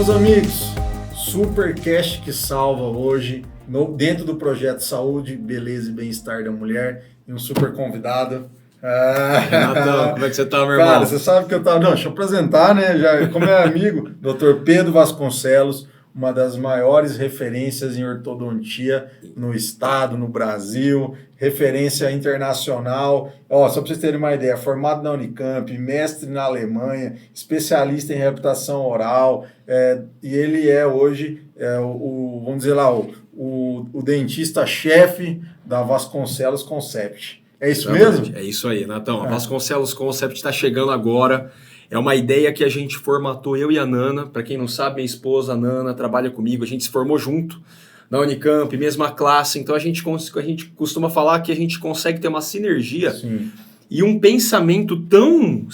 meus amigos, Supercast que salva hoje, dentro do projeto Saúde, Beleza e Bem-Estar da Mulher, e um super convidado. Renatão, como é que você tá, meu irmão? Cara, você sabe que eu tava... Não, deixa eu apresentar, né? Já, como é amigo, Dr. Pedro Vasconcelos, uma das maiores referências em ortodontia no estado, no Brasil, referência internacional. Ó, só para vocês terem uma ideia, formado na Unicamp, mestre na Alemanha, especialista em reabilitação oral, e ele é hoje, vamos dizer lá, o dentista-chefe da Vasconcelos Concept. É isso mesmo? É isso aí, Natão. A Vasconcelos Concept está chegando agora. É uma ideia que a gente formatou, eu e a Nana. Para quem não sabe, minha esposa, a Nana, trabalha comigo. A gente se formou junto na Unicamp, mesma classe. Então a gente costuma falar que a gente consegue ter uma sinergia. Sim. E um pensamento tão...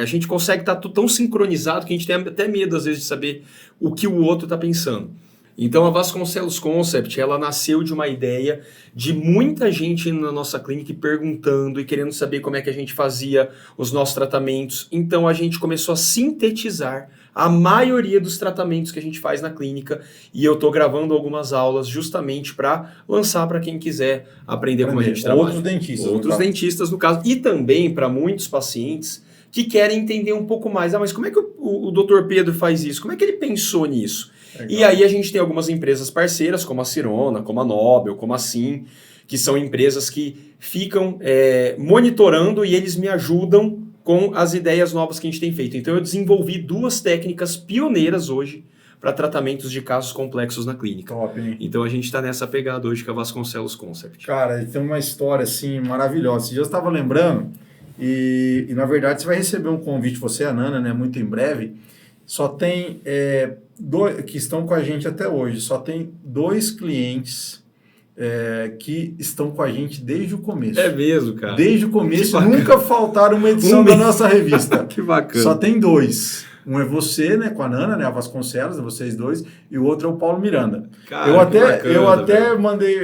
a gente consegue estar tão sincronizado que a gente tem até medo, às vezes, de saber o que o outro está pensando. Então a Vasconcelos Concept, ela nasceu de uma ideia de muita gente indo na nossa clínica e perguntando e querendo saber como é que a gente fazia os nossos tratamentos. Então a gente começou a sintetizar a maioria dos tratamentos que a gente faz na clínica e eu estou gravando algumas aulas justamente para lançar para quem quiser aprender como a gente trabalha. Outros dentistas, no caso. E também para muitos pacientes que querem entender um pouco mais. Mas como é que o Dr. Pedro faz isso? Como é que ele pensou nisso? Legal. E aí a gente tem algumas empresas parceiras, como a Cirona, como a Nobel, como a Sim, que são empresas que ficam monitorando e eles me ajudam com as ideias novas que a gente tem feito. Então eu desenvolvi 2 técnicas pioneiras hoje para tratamentos de casos complexos na clínica. Top, hein? Então a gente está nessa pegada hoje com a Vasconcelos Concept. Cara, tem uma história assim maravilhosa. Esse dia eu estava lembrando e na verdade você vai receber um convite, você e a Nana, né, muito em breve. Só tem 2 que estão com a gente até hoje. Só tem 2 clientes que estão com a gente desde o começo. É mesmo, cara. Desde o começo, nunca faltaram uma edição da nossa revista. Que bacana. Só tem 2. Um é você, né, com a Nana, né, a Vasconcelos, vocês 2, e o outro é o Paulo Miranda. Cara, eu até mandei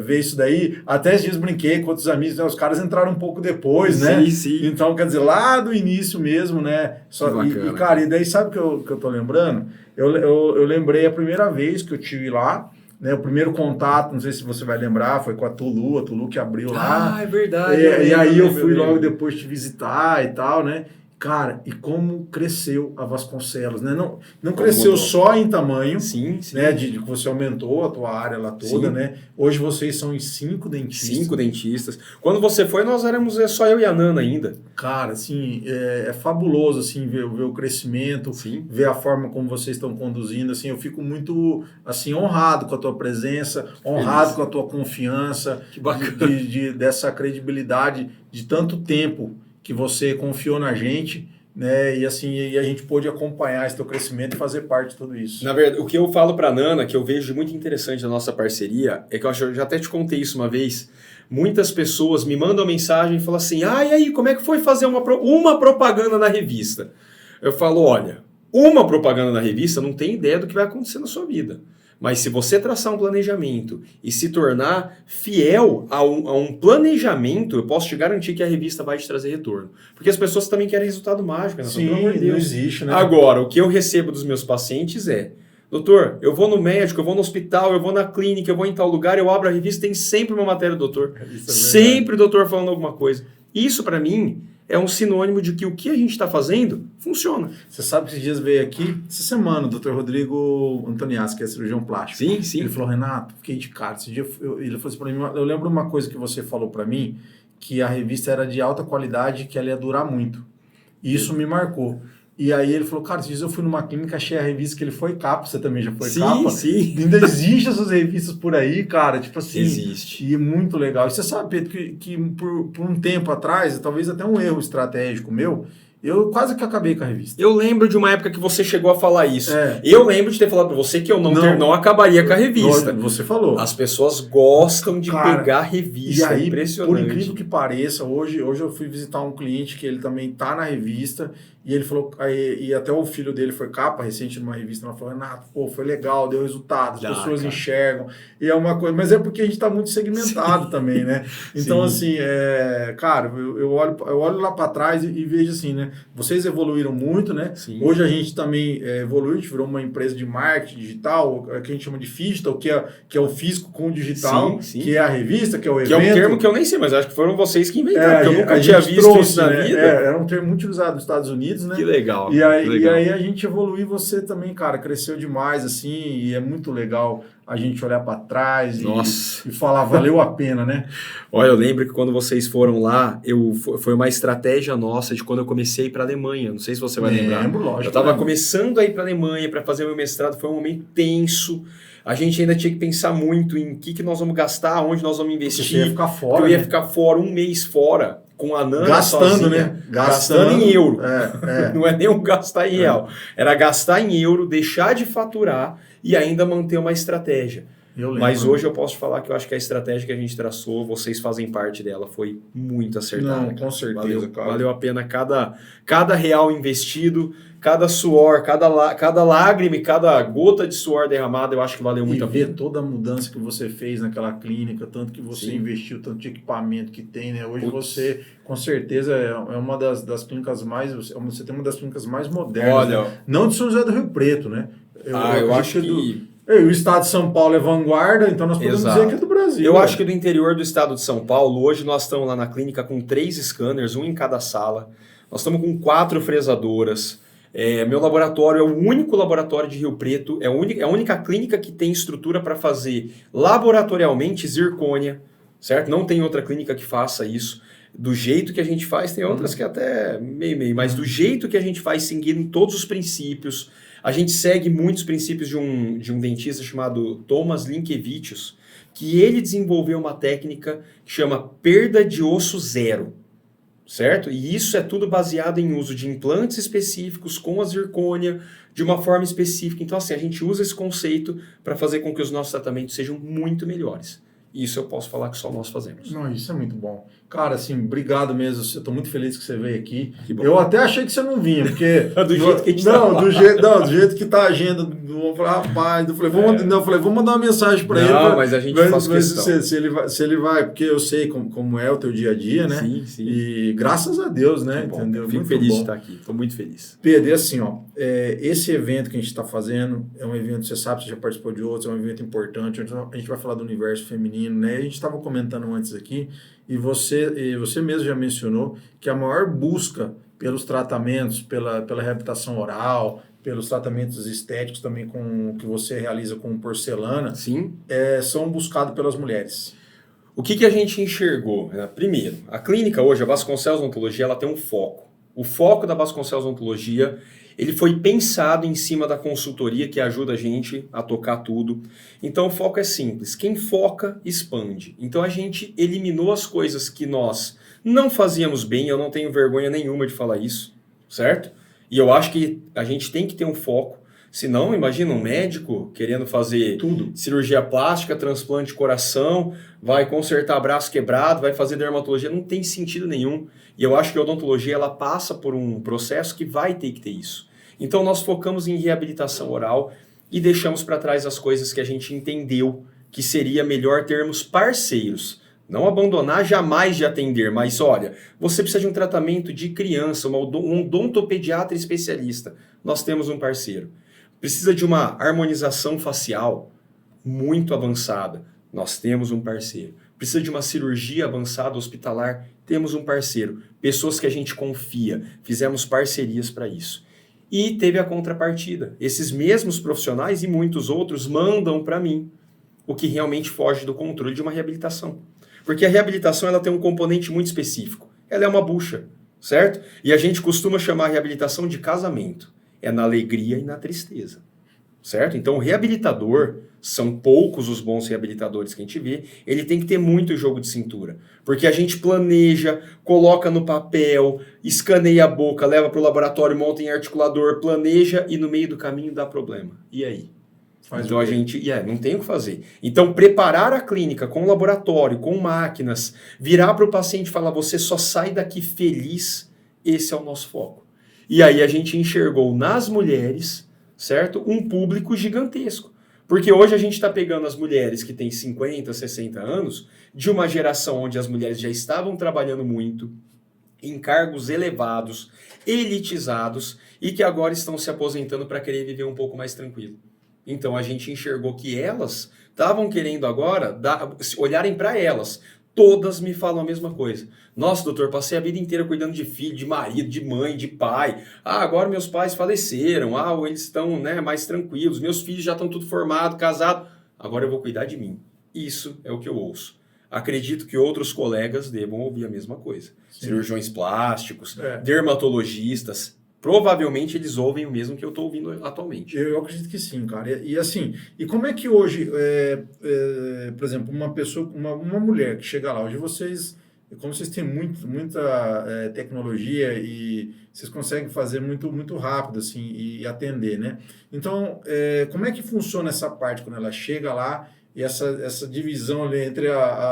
ver isso daí, até esses dias brinquei com outros amigos, né, os caras entraram um pouco depois, né? Sim. Então, quer dizer, lá do início mesmo, né? Bacana, cara, e daí sabe o que eu tô lembrando? Eu lembrei a primeira vez que eu tive lá, né, o primeiro contato, não sei se você vai lembrar, foi com a Tulu que abriu lá. Ah, é verdade. E aí eu fui logo depois te visitar e tal, né? Cara, e como cresceu a Vasconcelos, né? Não cresceu só em tamanho, sim. Né? De que você aumentou a tua área lá toda, sim. Né? Hoje vocês são em 5 dentistas. 5 dentistas. Quando você foi, nós éramos só eu e a Nana ainda. Cara, assim, é fabuloso, assim, ver o crescimento, sim. Ver a forma como vocês estão conduzindo, assim, eu fico muito, assim, honrado com a tua presença, honrado com a tua confiança, que bacana. Dessa credibilidade de tanto tempo que você confiou na gente, né? E assim, e a gente pôde acompanhar esse teu crescimento e fazer parte de tudo isso. Na verdade, o que eu falo para a Nana, que eu vejo muito interessante da nossa parceria, é que eu já até te contei isso uma vez, muitas pessoas me mandam mensagem e falam assim, e aí, como é que foi fazer uma propaganda na revista? Eu falo, olha, uma propaganda na revista não tem ideia do que vai acontecer na sua vida. Mas se você traçar um planejamento e se tornar fiel a um planejamento, eu posso te garantir que a revista vai te trazer retorno. Porque as pessoas também querem resultado mágico. Né? Sim, pelo amor de Deus. Não existe, né? Agora, o que eu recebo dos meus pacientes é, doutor, eu vou no médico, eu vou no hospital, eu vou na clínica, eu vou em tal lugar, eu abro a revista, tem sempre uma matéria do doutor. Sempre o doutor falando alguma coisa. Isso, para mim, é um sinônimo de que o que a gente está fazendo funciona. Você sabe que esses dias veio aqui, essa semana, o Dr. Rodrigo Antoniassi, que é cirurgião plástico. Sim. Ele falou, Renato, fiquei de cara. Esse dia ele falou assim para mim, eu lembro uma coisa que você falou para mim, que a revista era de alta qualidade, que ela ia durar muito. E isso me marcou. E aí ele falou, cara, esses dias eu fui numa clínica, achei a revista que ele foi capa, você também já foi capa. Sim. Ainda existe essas revistas por aí, cara, tipo assim. Existe. E é muito legal. E você sabe, Pedro, que por um tempo atrás, talvez até um erro estratégico meu, eu quase que acabei com a revista. Eu lembro de uma época que você chegou a falar isso. Eu lembro de ter falado para você que eu não acabaria com a revista. Você falou. As pessoas gostam de pegar a revista. E aí, impressionante. Por incrível que pareça, hoje eu fui visitar um cliente que ele também tá na revista E ele falou, e até o filho dele foi capa recente numa revista, ela falou, Renato, pô, foi legal, deu resultado, as pessoas cara. enxergam, e é uma coisa, mas é porque a gente está muito segmentado também, né? Então, assim, cara, eu olho lá para trás e vejo assim, né? Vocês evoluíram muito, né? Sim. Hoje a gente também evoluiu, a gente virou uma empresa de marketing digital, que a gente chama de digital, que é o físico com o digital, sim. que é a revista, que é o evento. Que é um termo que eu nem sei, mas acho que foram vocês que inventaram, porque eu nunca tinha visto trouxe, isso na vida. Era um termo muito utilizado nos Estados Unidos, né? Que legal. E aí a gente evoluiu, você também, cara, cresceu demais, assim, e é muito legal a gente olhar para trás e falar, valeu a pena, né? Olha, eu lembro que quando vocês foram lá, foi uma estratégia nossa de quando eu comecei a ir para a Alemanha. Não sei se você vai lembrar. Lógico. Eu estava começando a ir para a Alemanha para fazer meu mestrado, foi um momento tenso. A gente ainda tinha que pensar muito em o que nós vamos gastar, onde nós vamos investir. Você ia ficar fora. Eu ia ficar fora, um mês fora, com a Nana gastando, sozinha, né? Gastando em euro. É. Não é nem um gastar em real. Era gastar em euro, deixar de faturar e ainda manter uma estratégia. Mas hoje eu posso falar que eu acho que a estratégia que a gente traçou, vocês fazem parte dela, foi muito acertada. Não, com certeza, cara. Valeu a pena cada real investido, cada suor, cada lágrima e cada gota de suor derramada, eu acho que valeu muito a pena. E ver toda a mudança que você fez naquela clínica, tanto que você investiu, tanto de equipamento que tem, né? Hoje você, com certeza, é uma das clínicas mais... Você tem uma das clínicas mais modernas. Olha, né? Não de São José do Rio Preto, né? Eu acho que... o estado de São Paulo é vanguarda, então nós podemos dizer que é do Brasil. Eu acho que do interior do estado de São Paulo, hoje nós estamos lá na clínica com 3 scanners, um em cada sala. Nós estamos com 4 fresadoras. Meu laboratório é o único laboratório de Rio Preto, é a única clínica que tem estrutura para fazer laboratorialmente zircônia, certo? Não tem outra clínica que faça isso. Do jeito que a gente faz, tem outras que até meio, mas do jeito que a gente faz, seguindo todos os princípios. A gente segue muitos princípios de um dentista chamado Thomas Linkevičius, que ele desenvolveu uma técnica que chama perda de osso zero, certo? E isso é tudo baseado em uso de implantes específicos com a zircônia, de uma forma específica. Então, assim, a gente usa esse conceito para fazer com que os nossos tratamentos sejam muito melhores. Isso eu posso falar que só nós fazemos. Não, isso é muito bom. Cara, assim, obrigado mesmo. Eu estou muito feliz que você veio aqui. Eu até achei que você não vinha, porque... do jeito que a gente do jeito que tá a agenda. Rapaz, eu falei, vou mandar uma mensagem para ele. Mas a gente faz questão. Se ele vai, porque eu sei como é o teu dia a dia, né? Sim. E graças a Deus, né? Entendeu? Fico feliz de estar aqui. Estou muito feliz. Pedro, e assim, esse evento que a gente está fazendo é um evento, você sabe, você já participou de outros, é um evento importante. A gente vai falar do universo feminino, né? A gente estava comentando antes aqui, e você mesmo já mencionou que a maior busca pelos tratamentos, pela reabilitação oral, pelos tratamentos estéticos também que você realiza com porcelana, sim, são buscados pelas mulheres. O que a gente enxergou? Primeiro, a clínica hoje, a Vasconcelos Odontologia, ela tem um foco. O foco da Vasconcelos Odontologia, ele foi pensado em cima da consultoria que ajuda a gente a tocar tudo. Então o foco é simples, quem foca, expande. Então a gente eliminou as coisas que nós não fazíamos bem, eu não tenho vergonha nenhuma de falar isso, certo? E eu acho que a gente tem que ter um foco, senão imagina um médico querendo fazer tudo, cirurgia plástica, transplante de coração, vai consertar braço quebrado, vai fazer dermatologia, não tem sentido nenhum. E eu acho que a odontologia ela passa por um processo que vai ter que ter isso. Então nós focamos em reabilitação oral e deixamos para trás as coisas que a gente entendeu que seria melhor termos parceiros. Não abandonar jamais de atender, mas olha, você precisa de um tratamento de criança, um odontopediatra especialista. Nós temos um parceiro. Precisa de uma harmonização facial muito avançada. Nós temos um parceiro. Precisa de uma cirurgia avançada hospitalar. Temos um parceiro. Pessoas que a gente confia. Fizemos parcerias para isso. E teve a contrapartida. Esses mesmos profissionais e muitos outros mandam para mim o que realmente foge do controle de uma reabilitação. Porque a reabilitação ela tem um componente muito específico. Ela é uma bucha, certo? E a gente costuma chamar a reabilitação de casamento. É na alegria e na tristeza, certo? Então o reabilitador, são poucos os bons reabilitadores que a gente vê, ele tem que ter muito jogo de cintura. Porque a gente planeja, coloca no papel, escaneia a boca, leva para o laboratório, monta em articulador, planeja e no meio do caminho dá problema. E aí? Então a gente não tem o que fazer. Então preparar a clínica com laboratório, com máquinas, virar para o paciente e falar você só sai daqui feliz, esse é o nosso foco. E aí a gente enxergou nas mulheres, certo? Um público gigantesco. Porque hoje a gente está pegando as mulheres que têm 50, 60 anos, de uma geração onde as mulheres já estavam trabalhando muito, em cargos elevados, elitizados, e que agora estão se aposentando para querer viver um pouco mais tranquilo. Então a gente enxergou que elas estavam querendo agora olharem para elas. Todas me falam a mesma coisa. Nossa, doutor, passei a vida inteira cuidando de filho, de marido, de mãe, de pai. Agora meus pais faleceram. Eles estão, né, mais tranquilos. Meus filhos já estão tudo formados, casados. Agora eu vou cuidar de mim. Isso é o que eu ouço. Acredito que outros colegas devam ouvir a mesma coisa. Sim. Cirurgiões plásticos, dermatologistas. Provavelmente eles ouvem o mesmo que eu estou ouvindo atualmente. Eu acredito que sim, cara. E assim, e como é que hoje, por exemplo, uma pessoa, uma mulher que chega lá, hoje vocês, como vocês têm muita tecnologia e vocês conseguem fazer muito rápido assim e atender, né? Então, como é que funciona essa parte quando ela chega lá e essa divisão ali entre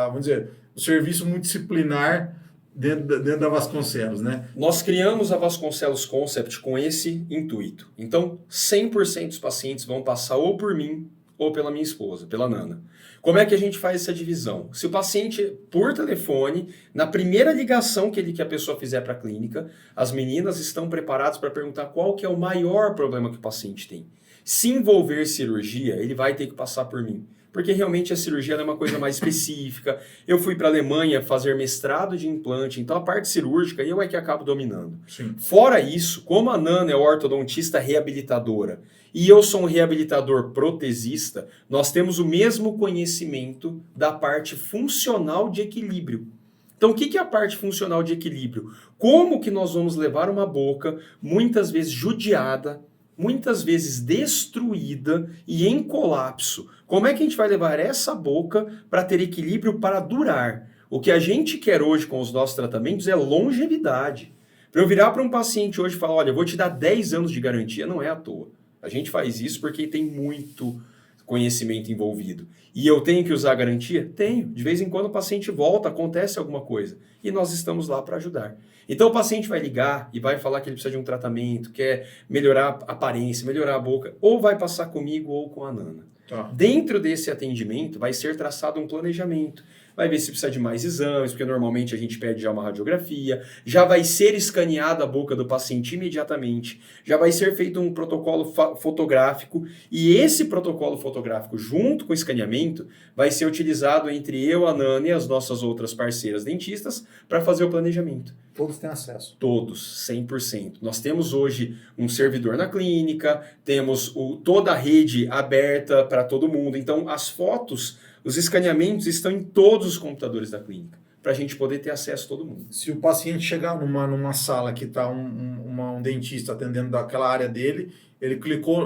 vamos dizer, o serviço multidisciplinar dentro da Vasconcelos, né? Nós criamos a Vasconcelos Concept com esse intuito. Então, 100% dos pacientes vão passar ou por mim ou pela minha esposa, pela Nana. Como é que a gente faz essa divisão? Se o paciente, por telefone, na primeira ligação que a pessoa fizer para a clínica, as meninas estão preparadas para perguntar qual que é o maior problema que o paciente tem. Se envolver cirurgia, ele vai ter que passar por mim. Porque realmente a cirurgia é uma coisa mais específica. Eu fui para a Alemanha fazer mestrado de implante, então a parte cirúrgica eu é que acabo dominando. Sim. Fora isso, como a Nana é ortodontista reabilitadora e eu sou um reabilitador protesista, nós temos o mesmo conhecimento da parte funcional de equilíbrio. Então, o que é a parte funcional de equilíbrio? Como que nós vamos levar uma boca, muitas vezes judiada, muitas vezes destruída e em colapso? Como é que a gente vai levar essa boca para ter equilíbrio para durar? O que a gente quer hoje com os nossos tratamentos é longevidade. Para eu virar para um paciente hoje e falar, olha, eu vou te dar 10 anos de garantia, não é à toa. A gente faz isso porque tem muito conhecimento envolvido. E eu tenho que usar a garantia? Tenho. De vez em quando o paciente volta, acontece alguma coisa. E nós estamos lá para ajudar. Então o paciente vai ligar e vai falar que ele precisa de um tratamento, quer melhorar a aparência, melhorar a boca, ou vai passar comigo ou com a Nana. Tá. Dentro desse atendimento vai ser traçado um planejamento. Vai ver se precisa de mais exames, porque normalmente a gente pede já uma radiografia, já vai ser escaneada a boca do paciente imediatamente, já vai ser feito um protocolo fotográfico, e esse protocolo fotográfico, junto com o escaneamento, vai ser utilizado entre eu, a Nana e as nossas outras parceiras dentistas para fazer o planejamento. Todos têm acesso? Todos, 100%. Nós temos hoje um servidor na clínica, temos toda a rede aberta para todo mundo, então as fotos, os escaneamentos estão em todos os computadores da clínica, para a gente poder ter acesso a todo mundo. Se o paciente chegar numa sala que está um dentista atendendo daquela área dele, ele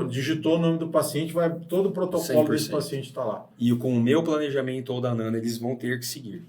digitou o nome do paciente, vai todo o protocolo 100%. desse paciente está lá. E com o meu planejamento ou da Nana, eles vão ter que seguir.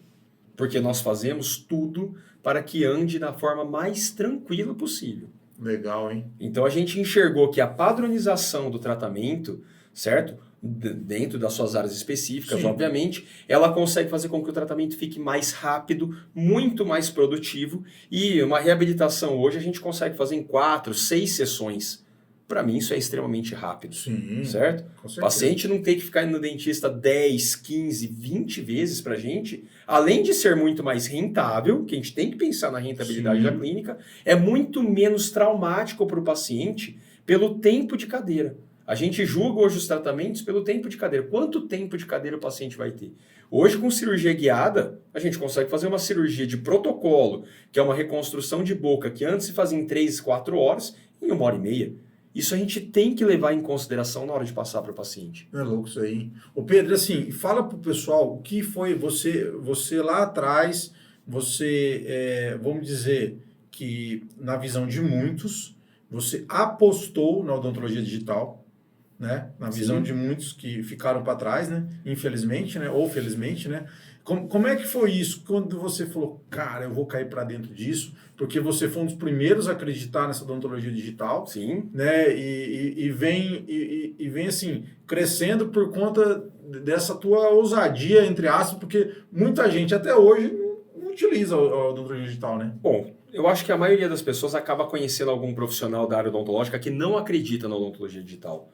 Porque nós fazemos tudo para que ande da forma mais tranquila possível. Legal, hein? Então a gente enxergou que a padronização do tratamento, certo? Dentro das suas áreas específicas, Sim. Obviamente, ela consegue fazer com que o tratamento fique mais rápido, muito mais produtivo, e uma reabilitação hoje a gente consegue fazer em 4, 6 sessões. Para mim isso é extremamente rápido. Sim, certo? com certeza. O paciente não tem que ficar indo no dentista 10, 15, 20 vezes para a gente, além de ser muito mais rentável, que a gente tem que pensar na rentabilidade Sim. da clínica, é muito menos traumático para o paciente pelo tempo de cadeira. A gente julga hoje os tratamentos pelo tempo de cadeira. Quanto tempo de cadeira o paciente vai ter? Hoje, com cirurgia guiada, a gente consegue fazer uma cirurgia de protocolo, que é uma reconstrução de boca, que antes se fazia em 3, 4 horas, em 1h30. Isso a gente tem que levar em consideração na hora de passar para o paciente. É louco isso aí. Ô Pedro, assim, fala pro pessoal o que foi você lá atrás, vamos dizer que na visão de muitos, você apostou na odontologia digital, né? Na visão Sim. de muitos que ficaram para trás, né? Infelizmente, né? Ou felizmente, né? Como é que foi isso quando você falou, cara, eu vou cair para dentro disso? Porque você foi um dos primeiros a acreditar nessa odontologia digital. Sim. Né? E vem assim, crescendo por conta dessa tua ousadia, entre aspas, porque muita gente até hoje não utiliza a odontologia digital, né? Bom, eu acho que a maioria das pessoas acaba conhecendo algum profissional da área odontológica que não acredita na odontologia digital.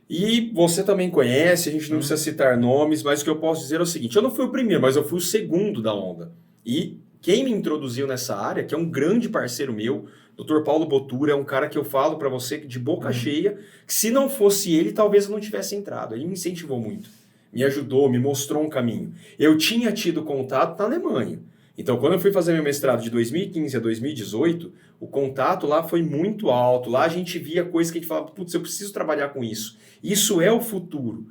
E você também conhece, a gente não precisa citar nomes, mas o que eu posso dizer é o seguinte, eu não fui o primeiro, mas eu fui o segundo da onda. E quem me introduziu nessa área, que é um grande parceiro meu, Dr. Paulo Botura, é um cara que eu falo para você de boca cheia, que se não fosse ele, talvez eu não tivesse entrado. Ele me incentivou muito, me ajudou, me mostrou um caminho. Eu tinha tido contato na Alemanha. Então, quando eu fui fazer meu mestrado de 2015 a 2018, o contato lá foi muito alto. Lá a gente via coisas que a gente falava, putz, eu preciso trabalhar com isso. Isso é o futuro.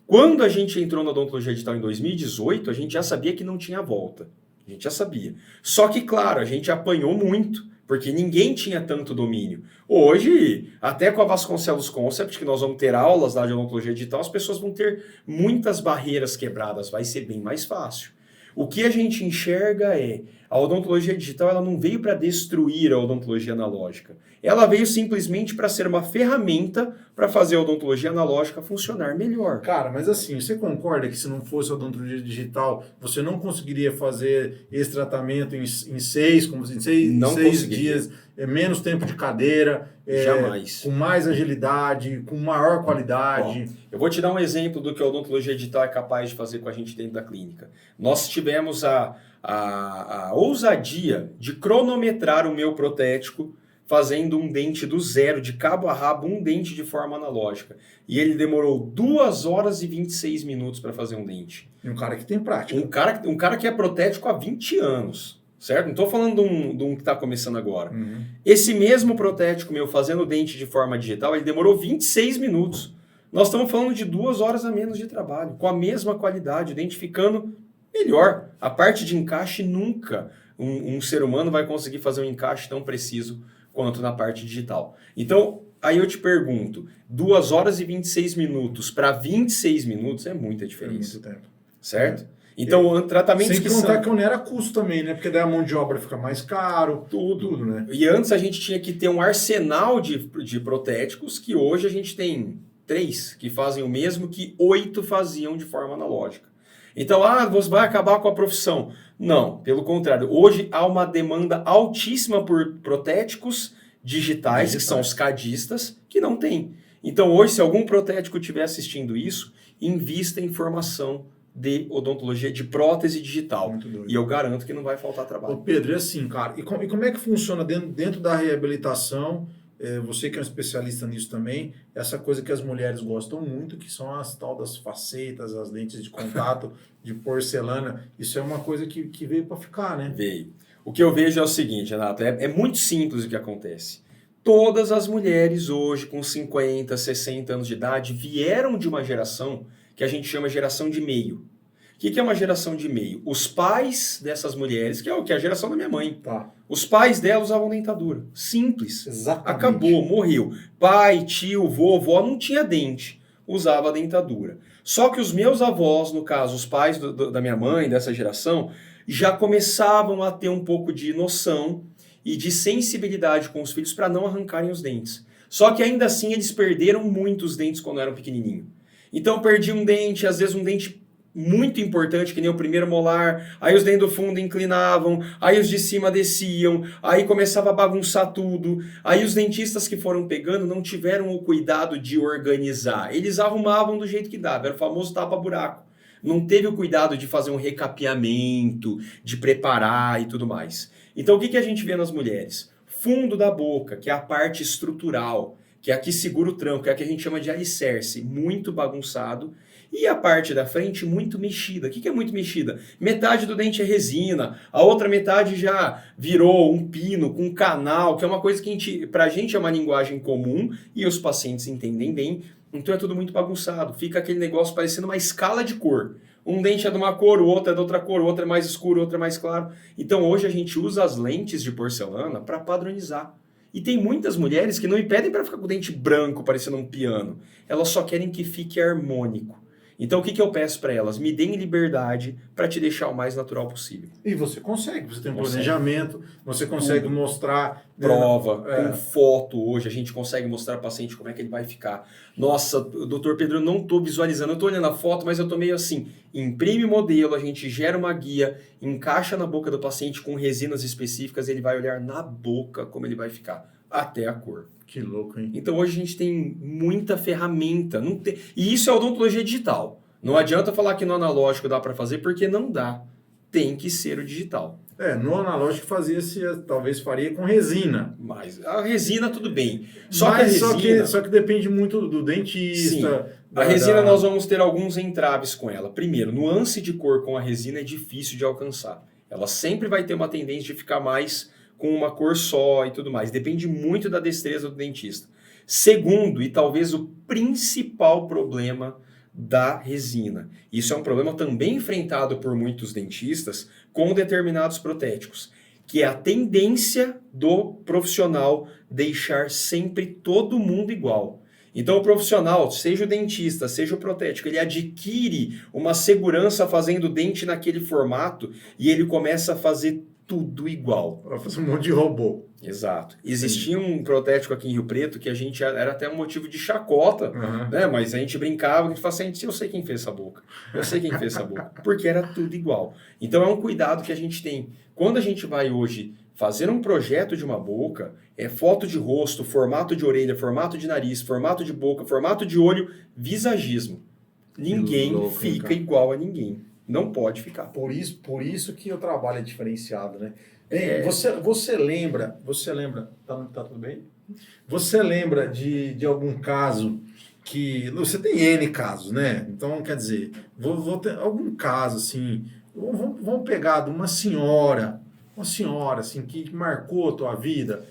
Quando a gente entrou na odontologia digital em 2018, a gente já sabia que não tinha volta. A gente já sabia. Só que, claro, a gente apanhou muito, porque ninguém tinha tanto domínio. Hoje, até com a Vasconcelos Concept, que nós vamos ter aulas lá de odontologia digital, as pessoas vão ter muitas barreiras quebradas, vai ser bem mais fácil. O que a gente enxerga é, a odontologia digital ela não veio para destruir a odontologia analógica. Ela veio simplesmente para ser uma ferramenta para fazer a odontologia analógica funcionar melhor. Cara, mas assim, você concorda que se não fosse a odontologia digital, você não conseguiria fazer esse tratamento em seis dias, menos tempo de cadeira, jamais, com mais agilidade, com maior qualidade? Bom, eu vou te dar um exemplo do que a odontologia digital é capaz de fazer com a gente dentro da clínica. Nós tivemos a ousadia de cronometrar o meu protético fazendo um dente do zero, de cabo a rabo, um dente de forma analógica. E ele demorou 2 horas e 26 minutos para fazer um dente. E um cara que tem prática. Um cara que é protético há 20 anos, certo? Não estou falando de um que está começando agora. Esse mesmo protético meu fazendo dente de forma digital, ele demorou 26 minutos. Nós estamos falando de 2 horas a menos de trabalho, com a mesma qualidade, o dente ficando melhor. A parte de encaixe nunca um ser humano vai conseguir fazer um encaixe tão preciso quanto na parte digital. Então, aí eu te pergunto, 2 horas e 26 minutos para 26 minutos é muita diferença. É muito tempo. Certo? Então, tratamentos sem contar que onera custo também, né? Porque daí a mão de obra fica mais caro. Tudo, né? E antes a gente tinha que ter um arsenal de protéticos que hoje a gente tem 3 que fazem o mesmo que 8 faziam de forma analógica. Então, você vai acabar com a profissão. Não, pelo contrário. Hoje há uma demanda altíssima por protéticos digitais, que são os cadistas, que não tem. Então, hoje, se algum protético estiver assistindo isso, invista em formação de odontologia de prótese digital. E eu garanto que não vai faltar trabalho. Ô Pedro, e assim, cara, e como é que funciona dentro da reabilitação? Você que é um especialista nisso também, essa coisa que as mulheres gostam muito, que são as tal das facetas, as lentes de contato de porcelana. Isso é uma coisa que veio para ficar, né? Veio. O que eu vejo é o seguinte, Renato, é muito simples o que acontece. Todas as mulheres hoje com 50, 60 anos de idade vieram de uma geração que a gente chama geração de meio. O que é uma geração de meio? Os pais dessas mulheres, que é a geração da minha mãe. Tá. Os pais dela usavam dentadura. Simples. Exatamente. Acabou, morreu. Pai, tio, vovó não tinha dente. Usava dentadura. Só que os meus avós, no caso, os pais da minha mãe, dessa geração, já começavam a ter um pouco de noção e de sensibilidade com os filhos para não arrancarem os dentes. Só que ainda assim eles perderam muitos dentes quando eram pequenininhos. Então perdi um dente, às vezes um dente muito importante, que nem o primeiro molar, aí os dentes do fundo inclinavam, aí os de cima desciam, aí começava a bagunçar tudo, aí os dentistas que foram pegando não tiveram o cuidado de organizar, eles arrumavam do jeito que dava, era o famoso tapa-buraco, não teve o cuidado de fazer um recapeamento, de preparar e tudo mais. Então o que a gente vê nas mulheres? Fundo da boca, que é a parte estrutural, que é a que segura o tranco, que é a que a gente chama de alicerce, muito bagunçado, e a parte da frente muito mexida. O que é muito mexida? Metade do dente é resina, a outra metade já virou um pino com canal, que é uma coisa que pra gente é uma linguagem comum e os pacientes entendem bem, então é tudo muito bagunçado. Fica aquele negócio parecendo uma escala de cor. Um dente é de uma cor, o outro é de outra cor, o outro é mais escuro, o outro é mais claro. Então hoje a gente usa as lentes de porcelana para padronizar. E tem muitas mulheres que não me pedem para ficar com o dente branco parecendo um piano. Elas só querem que fique harmônico. Então, o que eu peço para elas? Me deem liberdade para te deixar o mais natural possível. E você consegue, você tem um planejamento, você consegue mostrar... Prova, com foto hoje, a gente consegue mostrar ao paciente como é que ele vai ficar. Nossa, doutor Pedro, eu não estou visualizando, eu estou olhando a foto, mas eu estou meio assim. Imprime o modelo, a gente gera uma guia, encaixa na boca do paciente com resinas específicas, ele vai olhar na boca como ele vai ficar, até a cor. Que louco, hein? Então hoje a gente tem muita ferramenta. Não tem... E isso é odontologia digital. Não adianta falar que no analógico dá para fazer, porque não dá. Tem que ser o digital. No analógico talvez faria com resina. Mas a resina tudo bem. Só que depende muito do dentista. Sim. A resina nós vamos ter alguns entraves com ela. Primeiro, nuance de cor com a resina é difícil de alcançar. Ela sempre vai ter uma tendência de ficar mais com uma cor só e tudo mais. Depende muito da destreza do dentista. Segundo, e talvez o principal problema da resina. Isso é um problema também enfrentado por muitos dentistas com determinados protéticos, que é a tendência do profissional deixar sempre todo mundo igual. Então o profissional, seja o dentista, seja o protético, ele adquire uma segurança fazendo o dente naquele formato e ele começa a fazer tudo igual. Vai fazer um monte de robô. Exato. Existia um protético aqui em Rio Preto que a gente era até um motivo de chacota, né? Mas a gente brincava, a gente falava assim, eu sei quem fez essa boca. Eu sei quem fez essa boca. Porque era tudo igual. Então é um cuidado que a gente tem. Quando a gente vai hoje fazer um projeto de uma boca, é foto de rosto, formato de orelha, formato de nariz, formato de boca, formato de olho, visagismo. Ninguém fica igual a ninguém. Não pode ficar. Por isso que o trabalho é diferenciado, né? Você lembra, tá tudo bem? Você lembra de algum caso que, você tem N casos, né? Então, quer dizer, vou ter algum caso, assim, vamos pegar de uma senhora, assim, que marcou a tua vida.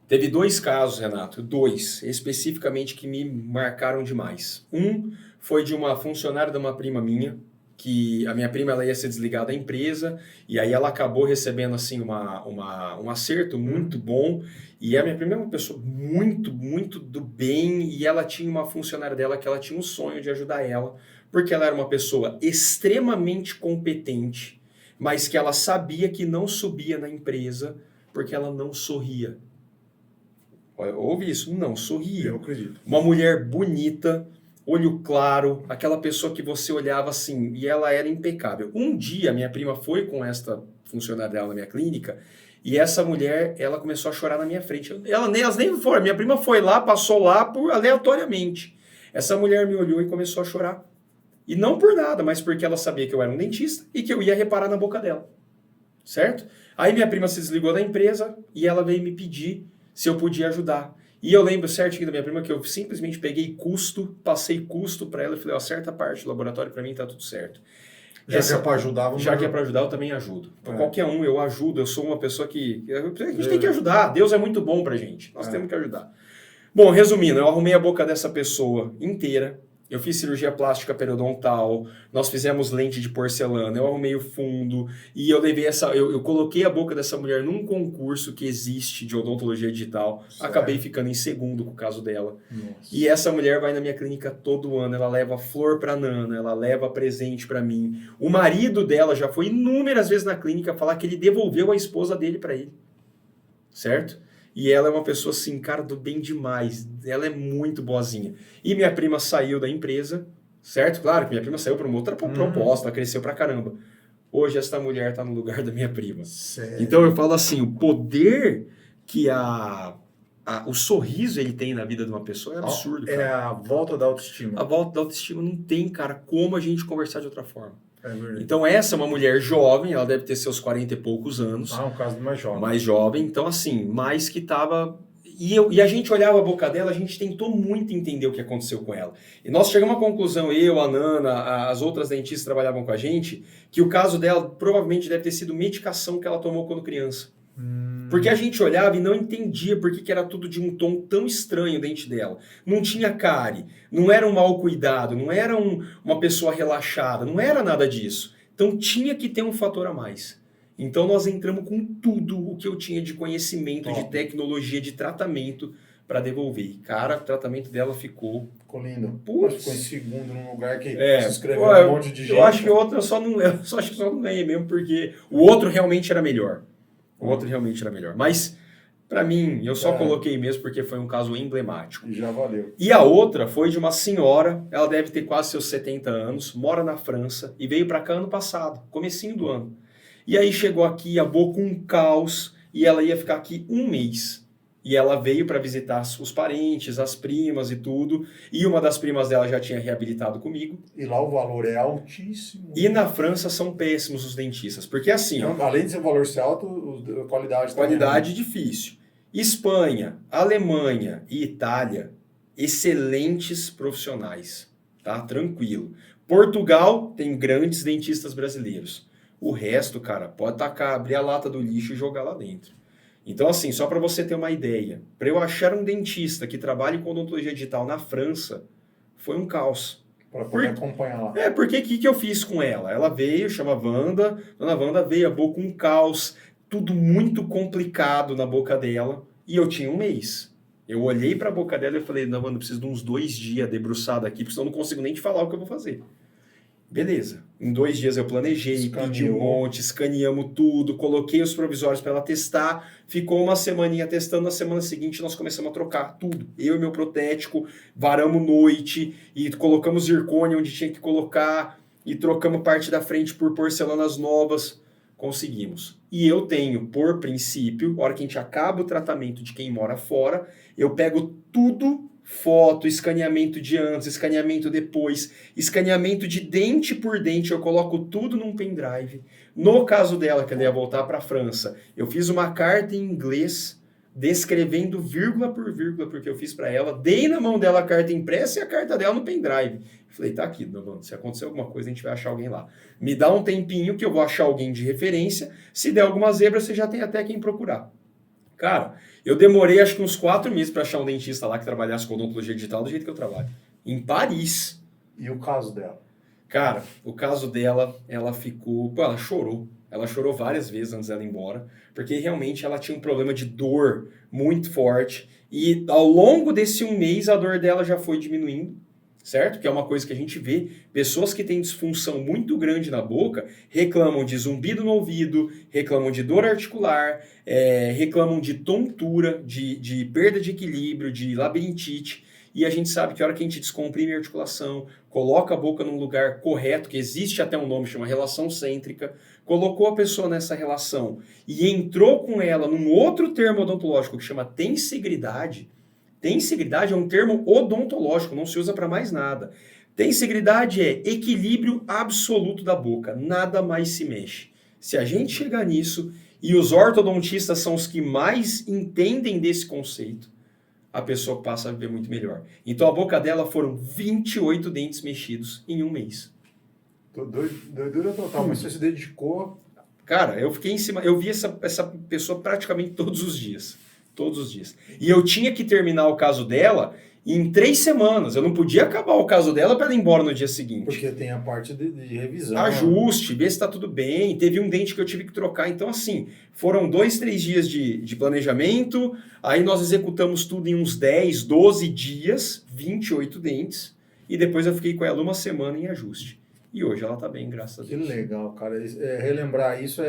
Teve 2 casos, Renato, 2, especificamente que me marcaram demais. Um foi de uma funcionária de uma prima minha, que a minha prima ela ia ser desligada da empresa, e aí ela acabou recebendo assim, um acerto muito bom, e a minha prima é uma pessoa muito, muito do bem, e ela tinha uma funcionária dela que ela tinha um sonho de ajudar ela, porque ela era uma pessoa extremamente competente, mas que ela sabia que não subia na empresa, porque ela não sorria. Ouve isso? Não sorria. Eu acredito. Uma mulher bonita, olho claro, aquela pessoa que você olhava assim, e ela era impecável. Um dia, minha prima foi com esta funcionária dela na minha clínica, e essa mulher, ela começou a chorar na minha frente. Elas nem foram, minha prima foi lá, passou lá aleatoriamente. Essa mulher me olhou e começou a chorar. E não por nada, mas porque ela sabia que eu era um dentista e que eu ia reparar na boca dela. Certo? Aí minha prima se desligou da empresa e ela veio me pedir se eu podia ajudar. E eu lembro certinho da minha prima que eu simplesmente peguei passei custo para ela e falei, acerta a parte do laboratório para mim, tá tudo certo. Já que é para ajudar, eu também ajudo. Então, qualquer um eu ajudo, eu sou uma pessoa que... A gente tem que ajudar, Deus é muito bom pra gente, nós temos que ajudar. Bom, resumindo, eu arrumei a boca dessa pessoa inteira, eu fiz cirurgia plástica periodontal, nós fizemos lente de porcelana, eu arrumei o fundo e eu levei eu coloquei a boca dessa mulher num concurso que existe de odontologia digital, acabei ficando em segundo com o caso dela. Nossa. E essa mulher vai na minha clínica todo ano, ela leva flor pra Nana, ela leva presente pra mim. O marido dela já foi inúmeras vezes na clínica falar que ele devolveu a esposa dele pra ele, certo? E ela é uma pessoa assim, cara, do bem demais. Ela é muito boazinha. E minha prima saiu da empresa, certo? Claro que minha prima saiu para uma outra proposta, ela cresceu pra caramba. Hoje essa mulher tá no lugar da minha prima. Sério? Então eu falo assim, o poder que o sorriso ele tem na vida de uma pessoa é absurdo, cara. É a volta da autoestima. A volta da autoestima não tem, cara, como a gente conversar de outra forma. É verdade. Então essa é uma mulher jovem, ela deve ter seus 40 e poucos anos. Um caso mais jovem. Mais jovem, então assim, mais que tava... E a gente olhava a boca dela, a gente tentou muito entender o que aconteceu com ela. E nós chegamos à conclusão, eu, a Nana, as outras dentistas que trabalhavam com a gente, que o caso dela provavelmente deve ter sido medicação que ela tomou quando criança. Porque a gente olhava e não entendia por que era tudo de um tom tão estranho o dente dela. Não tinha cárie, não era um mau cuidado, não era uma pessoa relaxada, não era nada disso. Então tinha que ter um fator a mais. Então nós entramos com tudo o que eu tinha de conhecimento, de tecnologia, de tratamento para devolver. Cara, o tratamento dela ficou Ficou lindo. Putz. Ficou em segundo num lugar que É, se inscreveu pô, um monte de gente. eu acho que o outro eu só acho que só não ganhei mesmo porque o outro realmente era melhor. O outro realmente era melhor. Mas, pra mim, eu só coloquei mesmo porque foi um caso emblemático. E já valeu. E a outra foi de uma senhora, ela deve ter quase seus 70 anos, mora na França e veio pra cá ano passado, comecinho do ano. E aí chegou aqui, a boca um caos, e ela ia ficar aqui um mês. E ela veio para visitar os parentes, as primas e tudo. E uma das primas dela já tinha reabilitado comigo. E lá o valor é altíssimo. E na França são péssimos os dentistas. Porque assim... Então, além de ser valor ser alto, a qualidade também. Qualidade difícil. Espanha, Alemanha e Itália, excelentes profissionais. Tá? Tranquilo. Portugal tem grandes dentistas brasileiros. O resto, cara, pode tacar, abrir a lata do lixo e jogar lá dentro. Então, assim, só para você ter uma ideia, para eu achar um dentista que trabalhe com odontologia digital na França, foi um caos. Para poder acompanhar lá. Porque o que eu fiz com ela? Ela veio, chama Wanda, dona Wanda veio, a boca um caos, tudo muito complicado na boca dela, e eu tinha um mês. Eu olhei para a boca dela e falei, não, Wanda, eu preciso de uns 2 dias debruçado aqui, porque senão eu não consigo nem te falar o que eu vou fazer. Beleza. Em 2 dias eu planejei, pedi um monte, escaneamos tudo, coloquei os provisórios para ela testar, ficou uma semaninha testando, na semana seguinte nós começamos a trocar tudo. Eu e meu protético, varamos noite e colocamos zircônia onde tinha que colocar e trocamos parte da frente por porcelanas novas. Conseguimos. E eu tenho, por princípio, a hora que a gente acaba o tratamento de quem mora fora, eu pego tudo, foto, escaneamento de antes, escaneamento depois, escaneamento de dente por dente, eu coloco tudo num pendrive. No caso dela, que ela ia voltar para a França, eu fiz uma carta em inglês, descrevendo vírgula por vírgula, porque eu fiz para ela, dei na mão dela a carta impressa e a carta dela no pendrive. Falei, tá aqui, Dona, se acontecer alguma coisa, a gente vai achar alguém lá. Me dá um tempinho que eu vou achar alguém de referência, se der alguma zebra, você já tem até quem procurar. Cara, eu demorei acho que uns 4 meses para achar um dentista lá que trabalhasse com odontologia digital do jeito que eu trabalho. Em Paris. E o caso dela? Cara, o caso dela, ela ficou... Pô, ela chorou. Ela chorou várias vezes antes dela ir embora, porque realmente ela tinha um problema de dor muito forte. E ao longo desse 1 mês, a dor dela já foi diminuindo. Certo? Que é uma coisa que a gente vê. Pessoas que têm disfunção muito grande na boca reclamam de zumbido no ouvido, reclamam de dor articular, reclamam de tontura, de perda de equilíbrio, de labirintite. E a gente sabe que a hora que a gente descomprime a articulação, coloca a boca num lugar correto, que existe até um nome, chama relação cêntrica, colocou a pessoa nessa relação e entrou com ela num outro termo odontológico que chama tensegridade. Tensegridade é um termo odontológico, não se usa para mais nada. Tensegridade é equilíbrio absoluto da boca, nada mais se mexe. Se a gente chegar nisso, e os ortodontistas são os que mais entendem desse conceito, a pessoa passa a viver muito melhor. Então a boca dela foram 28 dentes mexidos em 1 mês. Doidura total, mas você se dedicou... Cara, eu fiquei em cima, eu vi essa pessoa praticamente todos os dias. Todos os dias. E eu tinha que terminar o caso dela em 3 semanas. Eu não podia acabar o caso dela para ela ir embora no dia seguinte. Porque tem a parte de revisão. Ajuste, ver se está tudo bem. Teve um dente que eu tive que trocar. Então, assim, foram 2, 3 dias de planejamento. Aí nós executamos tudo em uns 10, 12 dias, 28 dentes. E depois eu fiquei com ela 1 semana em ajuste. E hoje ela está bem, graças a Deus. Que legal, cara. Relembrar isso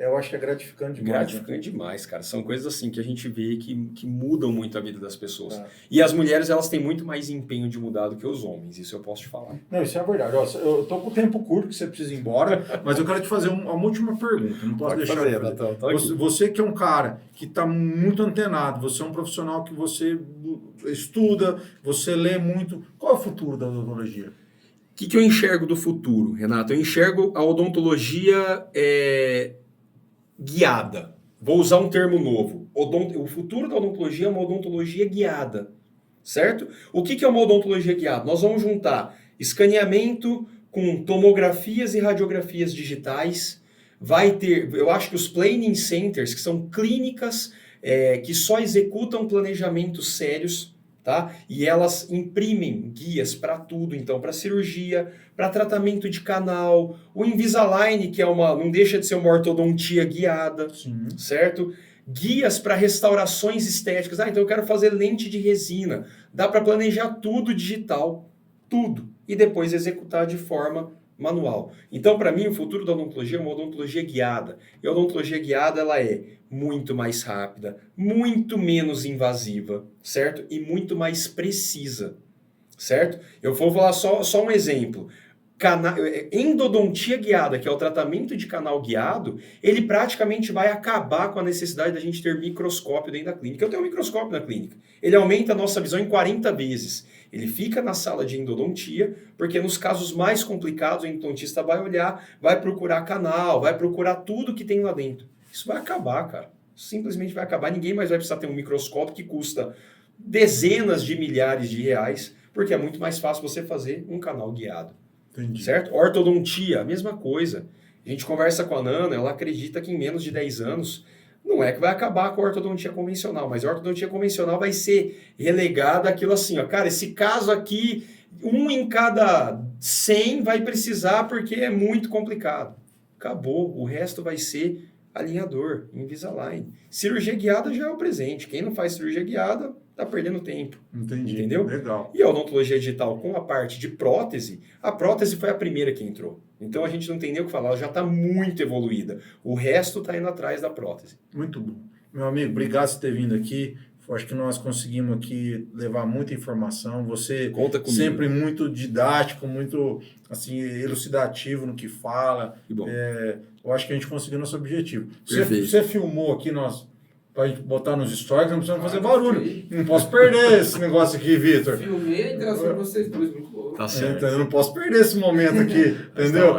eu acho que é gratificante demais. Gratificante demais, cara. São coisas assim que a gente vê que mudam muito a vida das pessoas. E as mulheres, elas têm muito mais empenho de mudar do que os homens. Isso eu posso te falar. Não, isso é verdade. Ó, eu tô com o tempo curto que você precisa ir embora, mas eu quero te fazer uma última pergunta. Não posso deixar de fazer. Você que é um cara que está muito antenado, você é um profissional que você estuda, você lê muito. Qual é o futuro da odontologia? O que eu enxergo do futuro, Renato? Eu enxergo a odontologia guiada. Vou usar um termo novo. O futuro da odontologia é uma odontologia guiada, certo? O que é uma odontologia guiada? Nós vamos juntar escaneamento com tomografias e radiografias digitais. Vai ter, eu acho que os planning centers, que são clínicas que só executam planejamentos sérios, tá? E elas imprimem guias para tudo, então, para cirurgia, para tratamento de canal, o Invisalign, que não deixa de ser uma ortodontia guiada, certo? guias para restaurações estéticas. Então eu quero fazer lente de resina. Dá para planejar tudo digital, tudo, e depois executar de forma manual. Então, para mim, o futuro da odontologia é uma odontologia guiada. E a odontologia guiada, ela é muito mais rápida, muito menos invasiva, certo? E muito mais precisa, certo? Eu vou falar só um exemplo. Endodontia guiada, que é o tratamento de canal guiado, ele praticamente vai acabar com a necessidade da gente ter microscópio dentro da clínica. Eu tenho um microscópio na clínica. Ele aumenta a nossa visão em 40 vezes. Ele fica na sala de endodontia, porque nos casos mais complicados, o endodontista vai olhar, vai procurar canal, vai procurar tudo que tem lá dentro. Isso vai acabar, cara. Simplesmente vai acabar. Ninguém mais vai precisar ter um microscópio que custa dezenas de milhares de reais, porque é muito mais fácil você fazer um canal guiado. Entendi. Certo? Ortodontia, a mesma coisa. A gente conversa com a Nana, ela acredita que em menos de 10 anos, não é que vai acabar com a ortodontia convencional, mas a ortodontia convencional vai ser relegada àquilo assim, ó, cara, esse caso aqui, 1 em cada 100 vai precisar porque é muito complicado. Acabou, o resto vai ser alinhador, Invisalign. Cirurgia guiada já é o presente. Quem não faz cirurgia guiada está perdendo tempo. Entendi. Entendeu? Legal. E a odontologia digital com a parte de prótese, a prótese foi a primeira que entrou. Então a gente não tem nem o que falar, ela já está muito evoluída. O resto está indo atrás da prótese. Muito bom. Meu amigo, obrigado por ter vindo aqui. Acho que nós conseguimos aqui levar muita informação. Você Conta comigo. Sempre muito didático, muito assim, elucidativo no que fala. Que bom. Eu acho que a gente conseguiu nosso objetivo. Você filmou aqui pra gente botar nos stories, não precisamos fazer barulho. Não posso perder esse negócio aqui, Vitor. Filmei a interação de vocês dois, muito bom. Tá certo. Então, eu não posso perder esse momento aqui, entendeu?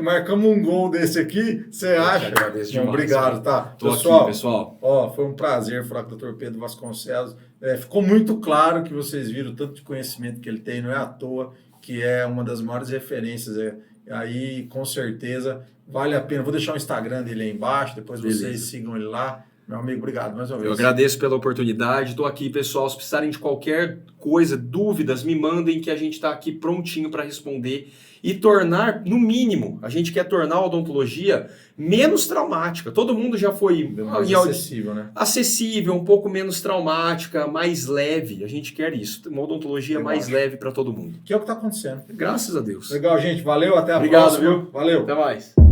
Marcamos um gol desse aqui, você acha? Agradeço demais, obrigado, tá? Tô aqui, pessoal. Ó, foi um prazer falar com o Dr. Pedro Vasconcelos. Ficou muito claro que vocês viram o tanto de conhecimento que ele tem, não é à toa que é uma das maiores referências. Aí, com certeza, vale a pena. Vou deixar o Instagram dele aí embaixo, depois vocês sigam ele lá. Meu amigo, obrigado mais uma vez. Eu agradeço pela oportunidade, estou aqui, pessoal. Se precisarem de qualquer coisa, dúvidas, me mandem que a gente está aqui prontinho para responder e tornar, no mínimo, a gente quer tornar a odontologia menos traumática. Todo mundo já foi mais acessível, né? Acessível, um pouco menos traumática, mais leve. A gente quer isso, uma odontologia mais leve para todo mundo. Que é o que está acontecendo. Graças a Deus. Legal, gente. Valeu, até a próxima. Obrigado, viu? Valeu. Até mais.